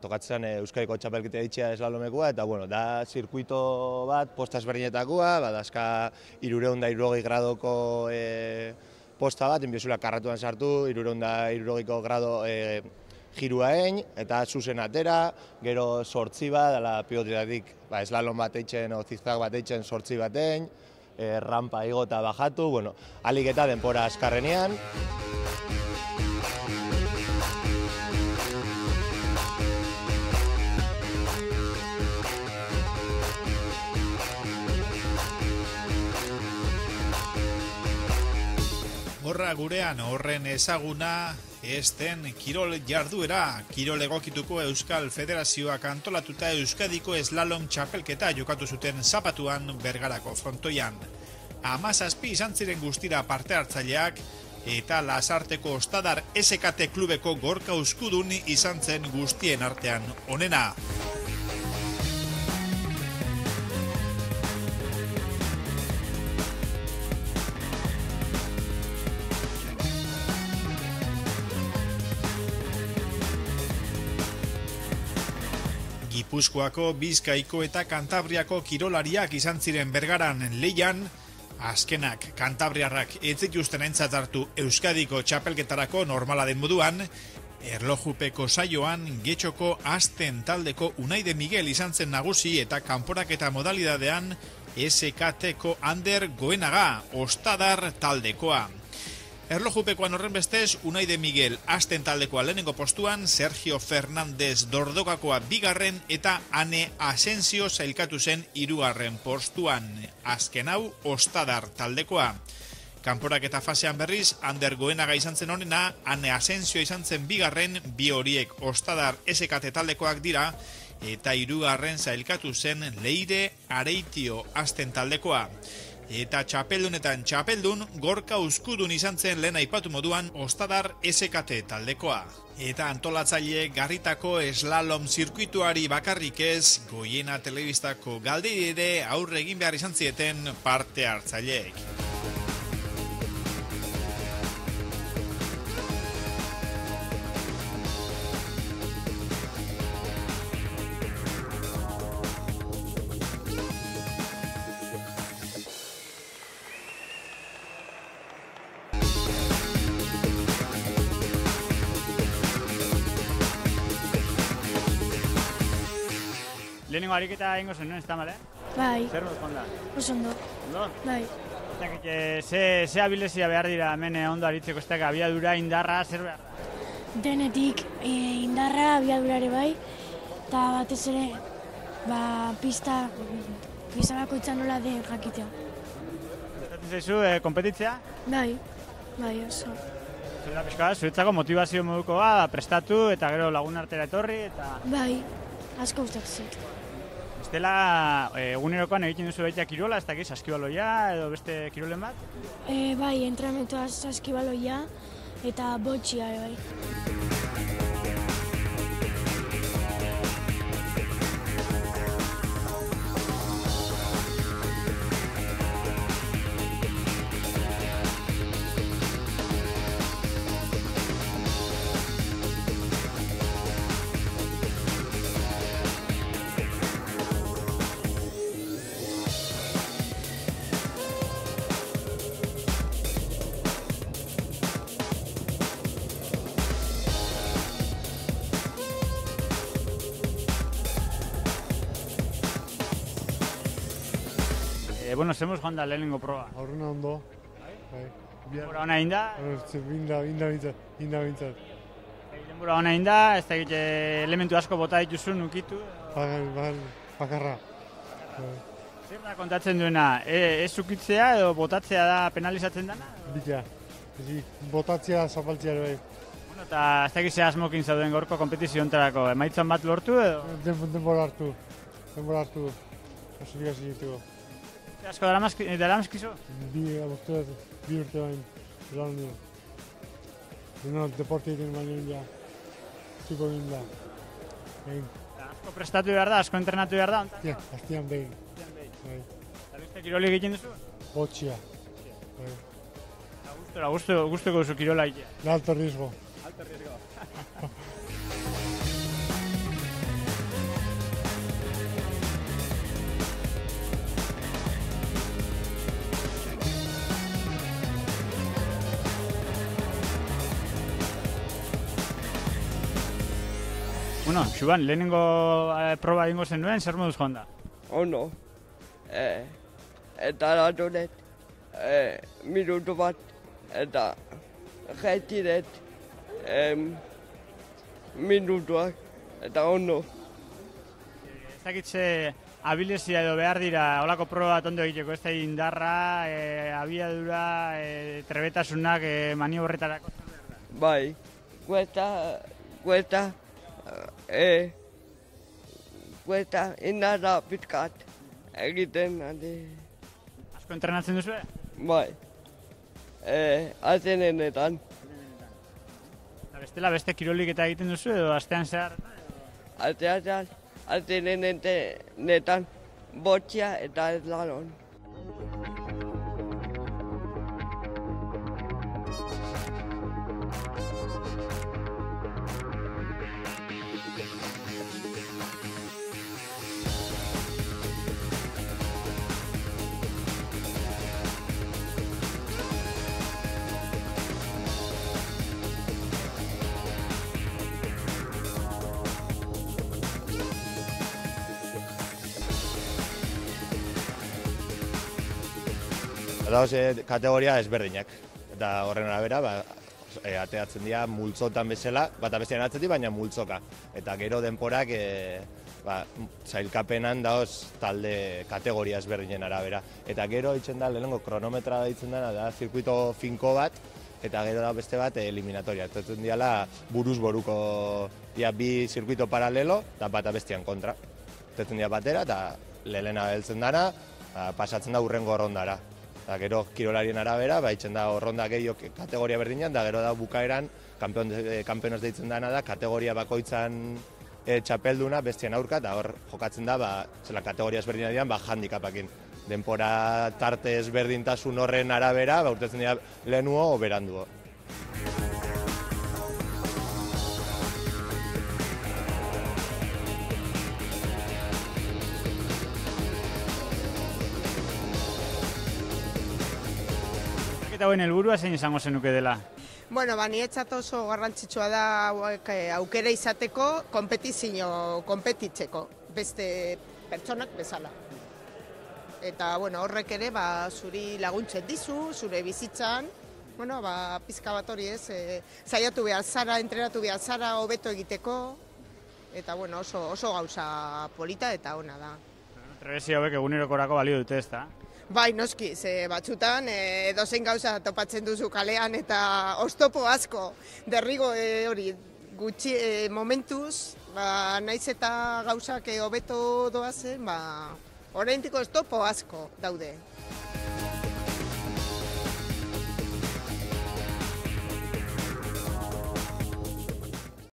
tokatzen Euskadiko txapelketa itxea eslalomekoa, eta bueno, da zirkuito bat, posta ezberdinetakoa, dazka 360 gradoko posta bat, enbiozula karratuan sartu, 360 grado jirua egin, eta zuzen atera, gero sortzi bat, dela pilotretatik eslalon bat eitzen, o zigzag bat eitzen sortzi bat egin, rampa igo eta bajatu, bueno, alik eta denpora azkarrenean. Horra gurean horren ezaguna ez den kirol jarduera. Kirol egokituko Euskal Federazioak antolatuta Euskadiko eslalom txapelketa jokatu zuten Zapatuan Bergarako frontoian. 17 izan ziren guztira parte hartzaileak eta Lasarteko Ostadar SKT klubeko Gorka Uzkudun izan zen guztien artean onena. Gipuzkoako, Bizkaiko eta Kantabriako kirolariak izan ziren Bergaran lehian, azkenak kantabriarrak ez zituzten aintzat hartu Euskadiko txapelketarako normala den moduan, erlojupeko saioan Getxoko Asten taldeko Unai de Miguel izan zen nagusi eta kanporaketa modalidadean SKTko Ander Goenaga, Ostadar taldekoa. Erlojupekoan horren bestez, Unai de Miguel Asten taldekoa lehenengo postuan, Sergio Fernández Dordokakoa bigarren eta Ane Asensio sailkatu zen hirugarren postuan. Azken hau, Ostadar taldekoa. Kanporaketa fasean berriz, Ander Goenaga izan zen honena, Ane Asensio izan zen bigarren, bi horiek Ostadar SKT taldekoak dira, eta hirugarren sailkatu zen Leire Areitio Asten taldekoa. Eta txapeldunetan txapeldun, Gorka Uzkudun izan zen lehen aipatu moduan Ostadar SKT taldekoa. Eta antolatzaile Garritako eslalom zirkuituari bakarrik ez, Goiena telebistako galderi ere aurre egin behar izan zieten parte hartzaileek. Lehenengo ariketa egingo zen, ez da male? Bai. Zer dut jonda? Oso ondo. Ondo? Bai. Ze abilezia behar dira hemen ondo aritzeko, ez da, abiadura, indarra, zer behar da? Denetik indarra, abiadurare bai, eta batez ere, pista bakoitzan nola den jakitea. Gustatzen zaizu, konpetitzea? Bai, oso. Zura pixka, zuretzako motivazio modukoa, prestatu eta gero lagun artera etorri, eta... Bai, asko gustatzen zait. Estela, egunerokoan egiten duzu baita kirola, ez dakiz, saskibaloia edo beste kirolen bat? Bai, entrenamentoa saskibaloia eta botxia bai. Bueno, zemos joan da lehenengo proba. Aurrena ondo. Bai. Denbora ona egin da? Inda bintzat. Denbora ona egin da, ez da egite elementu asko bota dituzu, nukitu? Bakarra. Zer da kontatzen duena? Ez ukitzea edo botatzea da penalizatzen dena? Bita. Botatzea zapaltzea bai. Bueno, eta ez da egizea asmokin zauden gorko kompetizio ontarako. Emaitzan bat lortu edo? Denbora hartu. Oso dikasi ditugu. Asko daramazkizu? Bi urte bain, lan nio. Deno, deporte egiten baino egin da. Ziko egin da. Asko prestatu behar da, asko entrenatu behar da? Ja, hastian behin. Eta beste kiroli egiten duzu? Botxia. Gustuko duzu kirola egitea? De alto riesgo. Alto riesgo. Bueno, Xuban, lehenengo proba egingo zenuen, zer moduz joan da? Ono. Eta ratonet, minutu bat, eta jaitiret minutuak, eta ono. Ez dakitze abilezia edo behar dira holako proba bat ondo egiteko, ez da indarra, abiadura, trebetasunak maniobrretarako zer behar da? Bai, kuesta indarra pizkat egiten, Asko entrenatzen duzu? bai, azenenetan, Eta bestela beste kirolik eta egiten duzu edo astean zehar? azenenetan botxia eta eslalon. Dauz kategoria ezberdinak, eta horren arabera ateatzen dira multzotan bezala, bata bestean atzetik, baina multzoka. Eta gero denporak zailkapenan dauz talde kategoria ezberdinen arabera. Eta gero itzen da, lehenengo kronometra deitzen dena, da zirkuito finko bat, eta gero da beste bat eliminatoria. Eta diala buruz boruko bi zirkuito paralelo, eta bata bestean kontra. Eta dira batera, eta lehena heltzen dana, pasatzen da hurrengo errondara. Eta gero kirolarien arabera, itzen da horronda gehiok kategoria berdinean, da gero da bukaeran, kampeonos deitzen dana da, kategoria bakoitzan txapelduna bestian aurka, eta hor jokatzen da, zela kategoria ezberdina dian, handikapakin. Denpora tarte ezberdintasun horren arabera, urtetzen dira lehenuo o beranduo. Eta hoen helburua zein izango zenuke dela? Bueno, niretzat oso garrantzitsua da aukera izateko konpetitzeko, beste pertsonak bezala. Eta horrek ere zuri laguntzen dizu, zure bizitzan, pizka bat hori ez, saiatu behar zara, entrenatu behar zara, hobeto egiteko, eta oso gauza polita eta ona da. Trebezia hauek egunerokorako balio dute ez da? Bai, noski, batzutan edozein gauza topatzen duzu kalean eta oztopo asko, derrigo hori gutxi momentuz, naiz eta gauzak hobeto doazen, oraindik oztopo asko daude.